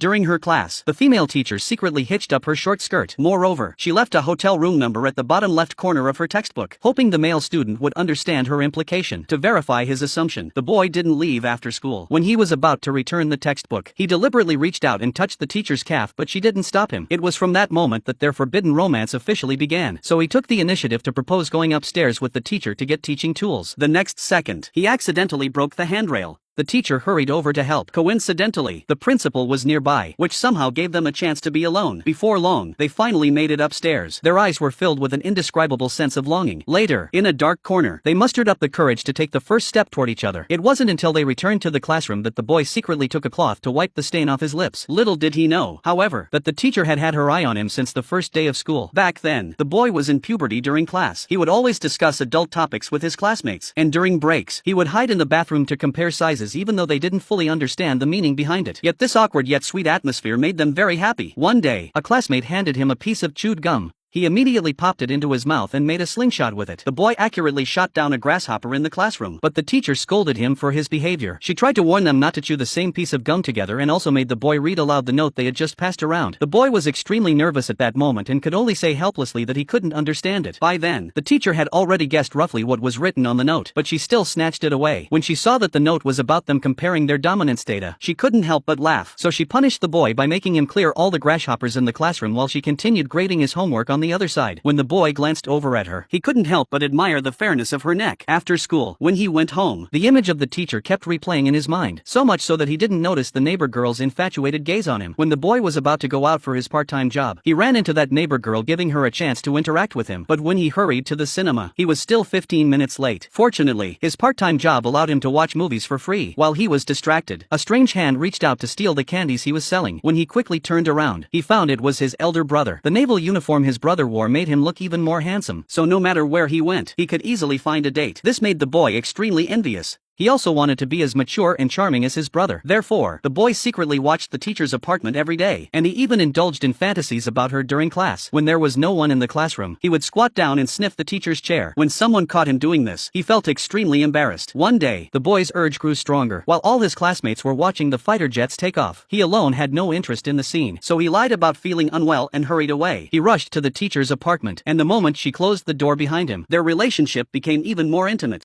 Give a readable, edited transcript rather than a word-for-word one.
During her class, the female teacher secretly hitched up her short skirt. Moreover, she left a hotel room number at the bottom left corner of her textbook, hoping the male student would understand her implication. To verify his assumption, the boy didn't leave after school. When he was about to return the textbook, he deliberately reached out and touched the teacher's calf, but she didn't stop him. It was from that moment that their forbidden romance officially began. So he took the initiative to propose going upstairs with the teacher to get teaching tools. The next second, he accidentally broke the handrail. The teacher hurried over to help. Coincidentally, the principal was nearby, which somehow gave them a chance to be alone. Before long, they finally made it upstairs. Their eyes were filled with an indescribable sense of longing. Later, in a dark corner, they mustered up the courage to take the first step toward each other. It wasn't until they returned to the classroom that the boy secretly took a cloth to wipe the stain off his lips. Little did he know, however, that the teacher had had her eye on him since the first day of school. Back then, the boy was in puberty during class. He would always discuss adult topics with his classmates, and during breaks, he would hide in the bathroom to compare sizes even though they didn't fully understand the meaning behind it. Yet this awkward yet sweet atmosphere made them very happy. One day, a classmate handed him a piece of chewed gum. He immediately popped it into his mouth and made a slingshot with it. The boy accurately shot down a grasshopper in the classroom, but the teacher scolded him for his behavior. She tried to warn them not to chew the same piece of gum together and also made the boy read aloud the note they had just passed around. The boy was extremely nervous at that moment and could only say helplessly that he couldn't understand it. By then, the teacher had already guessed roughly what was written on the note, but she still snatched it away. When she saw that the note was about them comparing their dominance data, she couldn't help but laugh. So she punished the boy by making him clear all the grasshoppers in the classroom while she continued grading his homework on the other side. When the boy glanced over at her, he couldn't help but admire the fairness of her neck. After school, when he went home, the image of the teacher kept replaying in his mind, so much so that he didn't notice the neighbor girl's infatuated gaze on him. When the boy was about to go out for his part-time job, he ran into that neighbor girl, giving her a chance to interact with him. But when he hurried to the cinema, he was still 15 minutes late. Fortunately, his part-time job allowed him to watch movies for free. While he was distracted, a strange hand reached out to steal the candies he was selling. When he quickly turned around, he found it was his elder brother. The naval uniform his brother wore made him look even more handsome, so no matter where he went, he could easily find a date. This made the boy extremely envious. He also wanted to be as mature and charming as his brother. Therefore, the boy secretly watched the teacher's apartment every day, and he even indulged in fantasies about her during class. When there was no one in the classroom, he would squat down and sniff the teacher's chair. When someone caught him doing this, he felt extremely embarrassed. One day, the boy's urge grew stronger. While all his classmates were watching the fighter jets take off, he alone had no interest in the scene, so he lied about feeling unwell and hurried away. He rushed to the teacher's apartment, and the moment she closed the door behind him, their relationship became even more intimate.